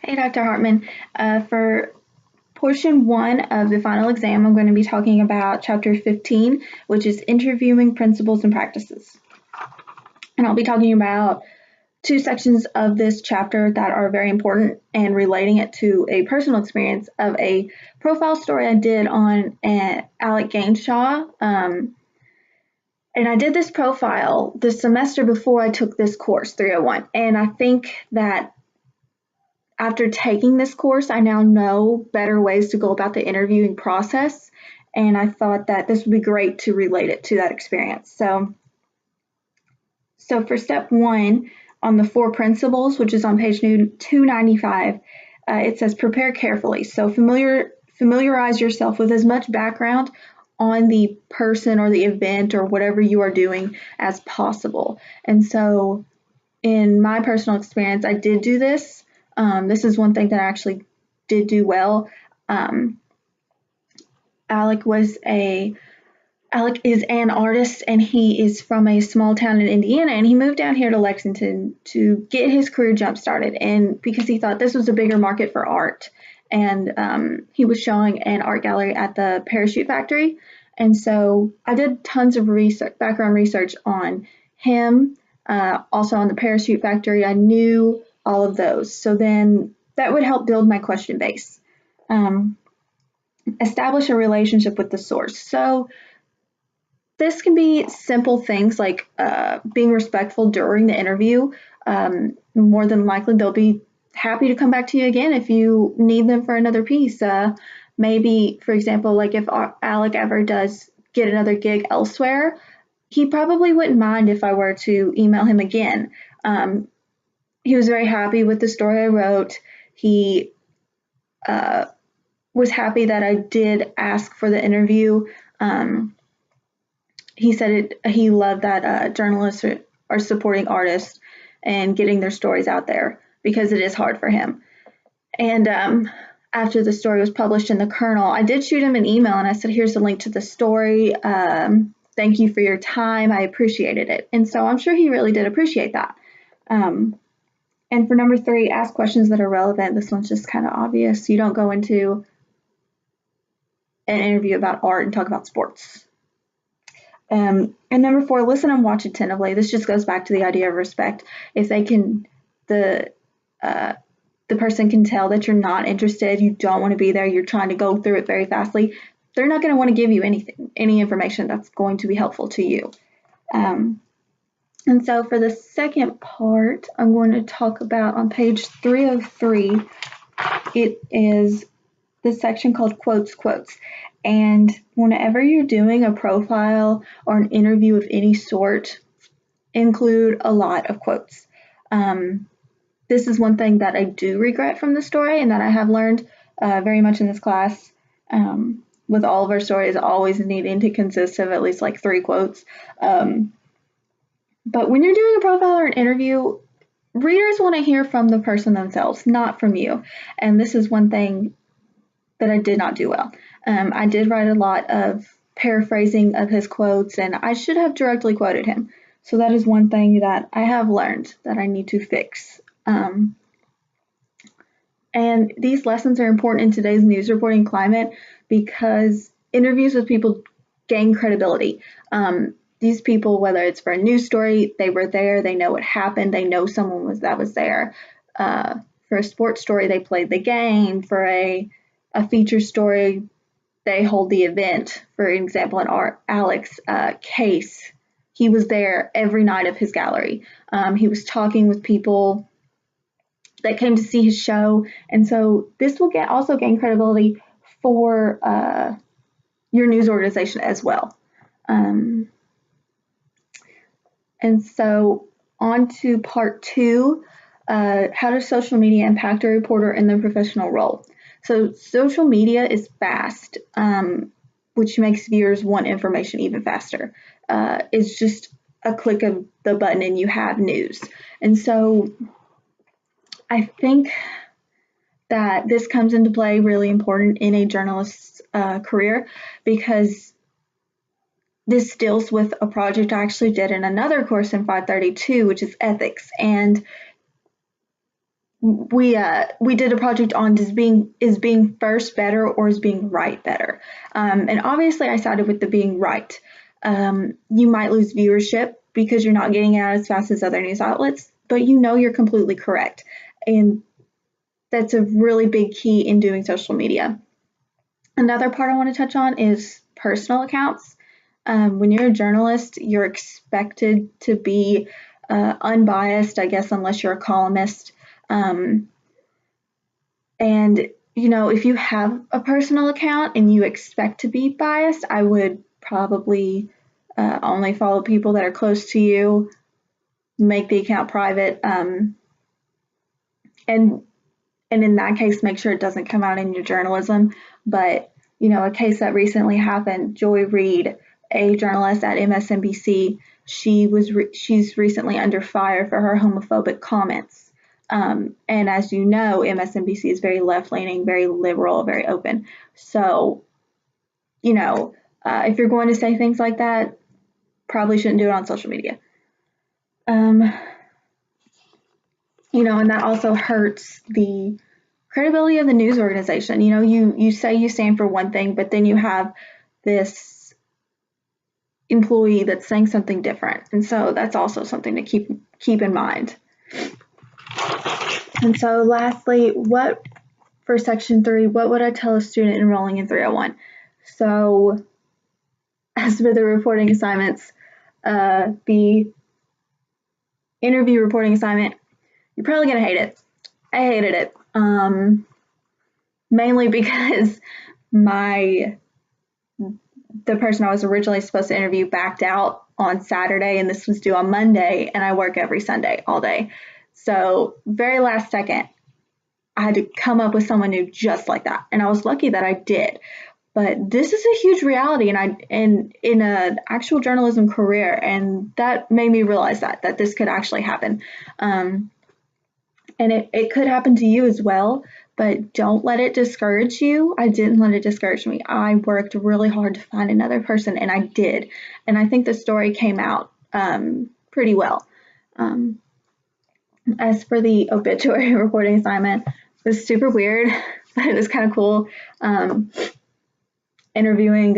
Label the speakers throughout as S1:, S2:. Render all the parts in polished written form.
S1: Hey, Dr. Hartman. For portion one of the final exam, I'm going to be talking about chapter 15, which is interviewing principles and practices. And I'll be talking about two sections of this chapter that are very important and relating it to a personal experience of a profile story I did on Alec Gainshaw. And I did this profile the semester before I took this course, 301. And I think that after taking this course, I now know better ways to go about the interviewing process. And I thought that this would be great to relate it to that experience. So for step one, on the four principles, which is on page 295, it says prepare carefully. So familiarize yourself with as much background on the person or the event or whatever you are doing as possible. And so in my personal experience, I did do this. This is one thing that I actually did do well. Alec is an artist, and he is from a small town in Indiana, and he moved down here to Lexington to get his career jump started, and because he thought this was a bigger market for art. And he was showing an art gallery at the Parachute Factory, and so I did tons of background research on him, also on the Parachute Factory. I knew all of those, so then that would help build my question base. Establish a relationship with the source. So this can be simple things like being respectful during the interview. More than likely, they'll be happy to come back to you again if you need them for another piece. Maybe, for example, like if Alec ever does get another gig elsewhere, he probably wouldn't mind if I were to email him again. He was very happy with the story I wrote. He was happy that I did ask for the interview. He said he loved that journalists are supporting artists and getting their stories out there because it is hard for him. And after the story was published in the Kernel, I did shoot him an email and I said, here's the link to the story. Thank you for your time. I appreciated it. And so I'm sure he really did appreciate that. And for number three, ask questions that are relevant. This one's just kind of obvious. You don't go into an interview about art and talk about sports. And number four, listen and watch attentively. This just goes back to the idea of respect. If they can, the person can tell that you're not interested, you don't want to be there, you're trying to go through it very fastly, they're not going to want to give you any information that's going to be helpful to you. And so for the second part, I'm going to talk about on page 303, it is the section called quotes. And whenever you're doing a profile or an interview of any sort, include a lot of quotes. This is one thing that I do regret from the story and that I have learned very much in this class. With all of our stories always needing to consist of at least like 3 quotes. But when you're doing a profile or an interview, readers want to hear from the person themselves, not from you. And this is one thing that I did not do well. I did write a lot of paraphrasing of his quotes, and I should have directly quoted him. So that is one thing that I have learned that I need to fix. And these lessons are important in today's news reporting climate because interviews with people gain credibility. These people, whether it's for a news story, they were there, they know what happened, they know someone was there. For a sports story, they played the game. For a feature story, they hold the event. For example, in Alec's case, he was there every night of his gallery. He was talking with people that came to see his show. And so this will also gain credibility for your news organization as well. And so on to part 2, how does social media impact a reporter in their professional role? So social media is fast, which makes viewers want information even faster. It's just a click of the button and you have news. And so I think that this comes into play really important in a journalist's career because this deals with a project I actually did in another course in 532, which is ethics. And we did a project on is being first better or is being right better, and obviously I sided with the being right. You might lose viewership because you're not getting it out as fast as other news outlets, but you know you're completely correct, and that's a really big key in doing social media. Another part I want to touch on is personal accounts. When you're a journalist, you're expected to be unbiased, I guess, unless you're a columnist. Um, and, you know, if you have a personal account and you expect to be biased, I would probably only follow people that are close to you, make the account private, and in that case, make sure it doesn't come out in your journalism. But, you know, a case that recently happened, Joy Reid, a journalist at MSNBC, she's recently under fire for her homophobic comments. And as you know, MSNBC is very left-leaning, very liberal, very open. So, you know, if you're going to say things like that, probably shouldn't do it on social media. You know, and that also hurts the credibility of the news organization. You know, you say you stand for one thing, but then you have this employee that's saying something different, and so that's also something to keep in mind. And so, lastly, for Section 3, what would I tell a student enrolling in 301? So, as for the reporting assignments, the interview reporting assignment, you're probably gonna hate it. I hated it. Mainly because the person I was originally supposed to interview backed out on Saturday, and this was due on Monday, and I work every Sunday all day. So very last second, I had to come up with someone new just like that, and I was lucky that I did. But this is a huge reality, and in an actual journalism career, and that made me realize that this could actually happen. And it could happen to you as well, but don't let it discourage you. I didn't let it discourage me. I worked really hard to find another person, and I did. And I think the story came out pretty well. As for the obituary reporting assignment, it was super weird, but it was kind of cool. Interviewing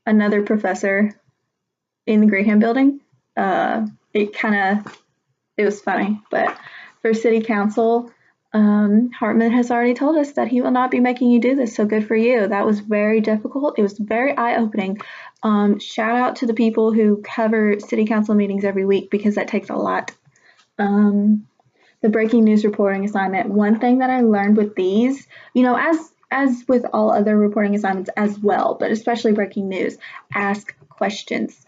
S1: another professor in the Graham building. It was funny, but for city council, Hartman has already told us that he will not be making you do this, so good for you. That was very difficult. It was very eye-opening. Shout out to the people who cover city council meetings every week, because that takes a lot. The breaking news reporting assignment, one thing that I learned with these, you know, as with all other reporting assignments as well, but especially breaking news, ask questions.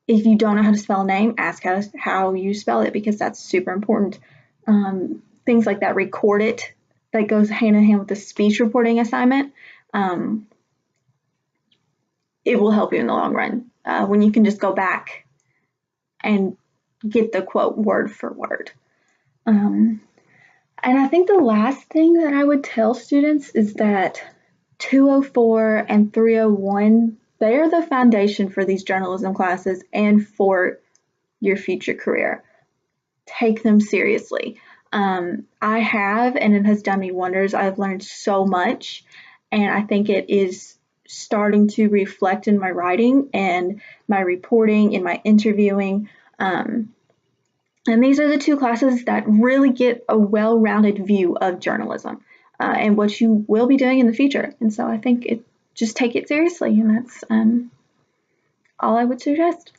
S1: If you don't know how to spell a name, ask how you spell it, because that's super important. Things like that, record it. That goes hand in hand with the speech reporting assignment. It will help you in the long run when you can just go back and get the quote word for word. And I think the last thing that I would tell students is that 204 and 301, they are the foundation for these journalism classes and for your future career. Take them seriously. I have, and it has done me wonders. I've learned so much, and I think it is starting to reflect in my writing and my reporting, in my interviewing. And these are the two classes that really get a well-rounded view of journalism and what you will be doing in the future. And so I think just take it seriously, and that's all I would suggest.